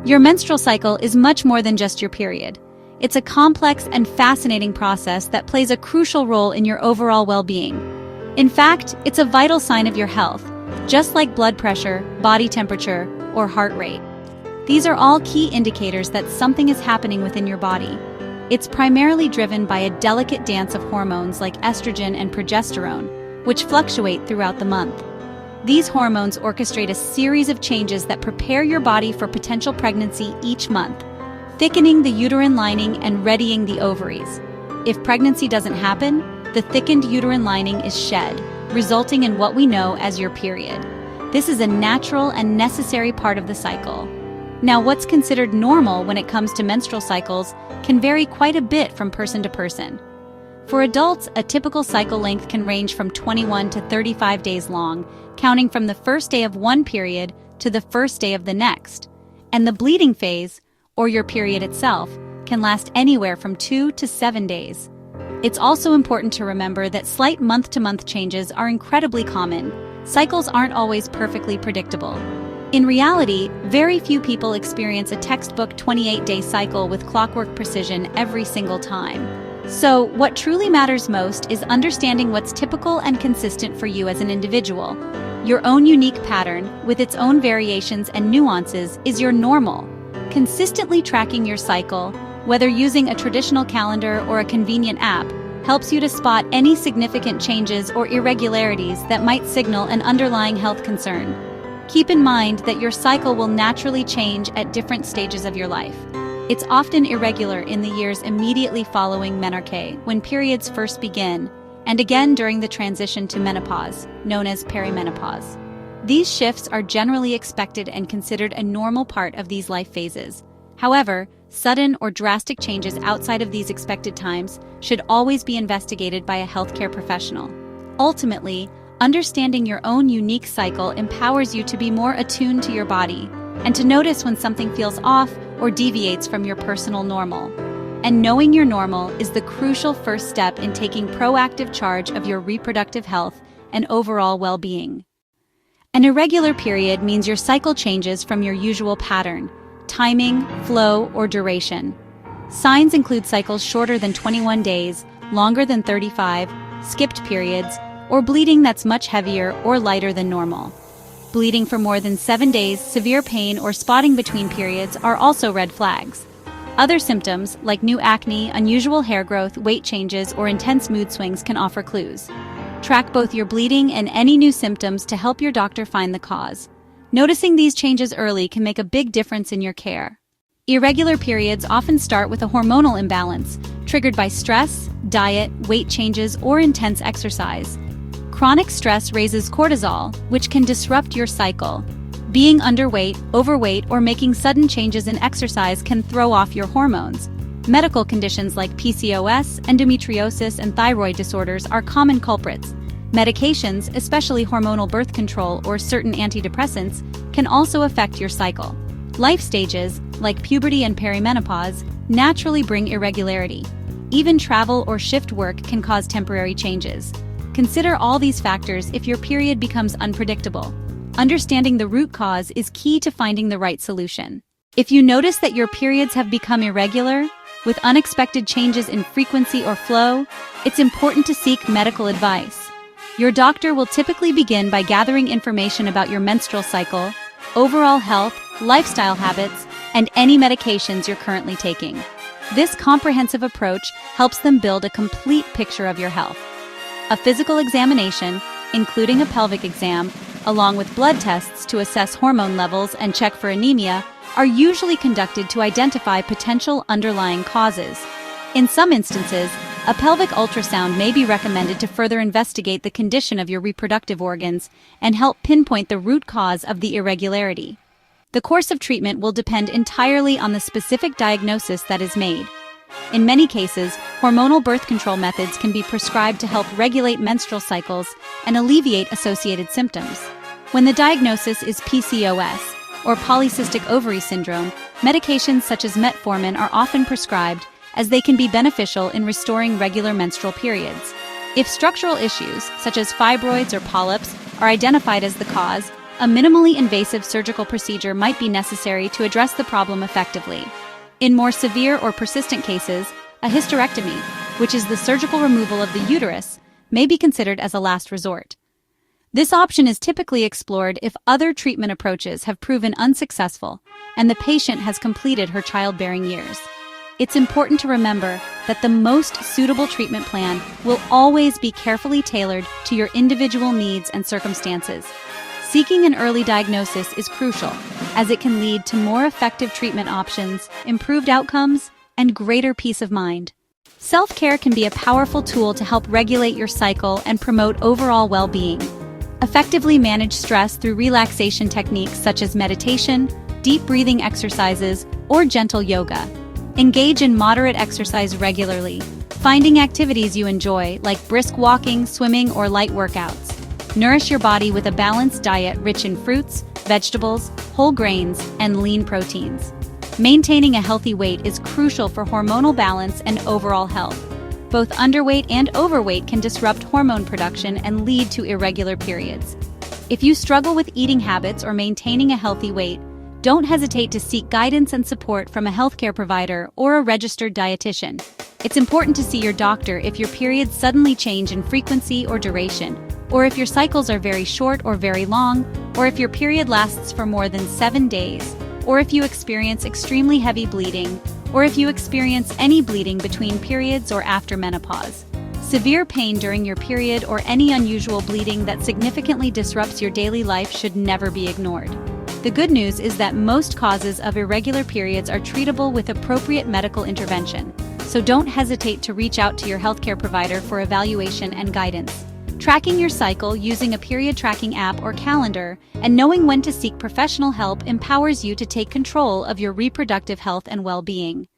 Your menstrual cycle is much more than just your period. It's a complex and fascinating process that plays a crucial role in your overall well-being. In fact, it's a vital sign of your health, just like blood pressure, body temperature, or heart rate. These are all key indicators that something is happening within your body. It's primarily driven by a delicate dance of hormones like estrogen and progesterone, which fluctuate throughout the month. These hormones orchestrate a series of changes that prepare your body for potential pregnancy each month, thickening the uterine lining and readying the ovaries. If pregnancy doesn't happen, the thickened uterine lining is shed, resulting in what we know as your period. This is a natural and necessary part of the cycle. Now, what's considered normal when it comes to menstrual cycles can vary quite a bit from person to person. For adults, a typical cycle length can range from 21 to 35 days long, counting from the first day of one period to the first day of the next. And the bleeding phase, or your period itself, can last anywhere from 2 to 7 days. It's also important to remember that slight month-to-month changes are incredibly common. Cycles aren't always perfectly predictable. In reality, very few people experience a textbook 28-day cycle with clockwork precision every single time. So, what truly matters most is understanding what's typical and consistent for you as an individual. Your own unique pattern, with its own variations and nuances, is your normal. Consistently tracking your cycle, whether using a traditional calendar or a convenient app, helps you to spot any significant changes or irregularities that might signal an underlying health concern. Keep in mind that your cycle will naturally change at different stages of your life. It's often irregular in the years immediately following menarche, when periods first begin, and again during the transition to menopause, known as perimenopause. These shifts are generally expected and considered a normal part of these life phases. However, sudden or drastic changes outside of these expected times should always be investigated by a healthcare professional. Ultimately, understanding your own unique cycle empowers you to be more attuned to your body and to notice when something feels off or deviates from your personal normal. And knowing your normal is the crucial first step in taking proactive charge of your reproductive health and overall well-being. An irregular period means your cycle changes from your usual pattern, timing, flow, or duration. Signs include cycles shorter than 21 days, longer than 35, skipped periods, or bleeding that's much heavier or lighter than normal. Bleeding for more than 7 days, severe pain, or spotting between periods are also red flags. Other symptoms, like new acne, unusual hair growth, weight changes, or intense mood swings can offer clues. Track both your bleeding and any new symptoms to help your doctor find the cause. Noticing these changes early can make a big difference in your care. Irregular periods often start with a hormonal imbalance, triggered by stress, diet, weight changes, or intense exercise. Chronic stress raises cortisol, which can disrupt your cycle. Being underweight, overweight, or making sudden changes in exercise can throw off your hormones. Medical conditions like PCOS, endometriosis, and thyroid disorders are common culprits. Medications, especially hormonal birth control or certain antidepressants, can also affect your cycle. Life stages, like puberty and perimenopause, naturally bring irregularity. Even travel or shift work can cause temporary changes. Consider all these factors if your period becomes unpredictable. Understanding the root cause is key to finding the right solution. If you notice that your periods have become irregular, with unexpected changes in frequency or flow, it's important to seek medical advice. Your doctor will typically begin by gathering information about your menstrual cycle, overall health, lifestyle habits, and any medications you're currently taking. This comprehensive approach helps them build a complete picture of your health. A physical examination, including a pelvic exam, along with blood tests to assess hormone levels and check for anemia, are usually conducted to identify potential underlying causes. In some instances, a pelvic ultrasound may be recommended to further investigate the condition of your reproductive organs and help pinpoint the root cause of the irregularity. The course of treatment will depend entirely on the specific diagnosis that is made. In many cases, hormonal birth control methods can be prescribed to help regulate menstrual cycles and alleviate associated symptoms. When the diagnosis is PCOS, or polycystic ovary syndrome, medications such as metformin are often prescribed as they can be beneficial in restoring regular menstrual periods. If structural issues, such as fibroids or polyps, are identified as the cause, a minimally invasive surgical procedure might be necessary to address the problem effectively. In more severe or persistent cases, a hysterectomy, which is the surgical removal of the uterus, may be considered as a last resort. This option is typically explored if other treatment approaches have proven unsuccessful and the patient has completed her childbearing years. It's important to remember that the most suitable treatment plan will always be carefully tailored to your individual needs and circumstances. Seeking an early diagnosis is crucial, as it can lead to more effective treatment options, improved outcomes, and greater peace of mind. Self-care can be a powerful tool to help regulate your cycle and promote overall well-being. Effectively manage stress through relaxation techniques such as meditation, deep breathing exercises, or gentle yoga. Engage in moderate exercise regularly, finding activities you enjoy like brisk walking, swimming, or light workouts. Nourish your body with a balanced diet rich in fruits, vegetables, whole grains, and lean proteins. Maintaining a healthy weight is crucial for hormonal balance and overall health. Both underweight and overweight can disrupt hormone production and lead to irregular periods. If you struggle with eating habits or maintaining a healthy weight, don't hesitate to seek guidance and support from a healthcare provider or a registered dietitian. It's important to see your doctor if your periods suddenly change in frequency or duration, or if your cycles are very short or very long, or if your period lasts for more than 7 days, or if you experience extremely heavy bleeding, or if you experience any bleeding between periods or after menopause. Severe pain during your period or any unusual bleeding that significantly disrupts your daily life should never be ignored. The good news is that most causes of irregular periods are treatable with appropriate medical intervention, so don't hesitate to reach out to your healthcare provider for evaluation and guidance. Tracking your cycle using a period tracking app or calendar and knowing when to seek professional help empowers you to take control of your reproductive health and well-being.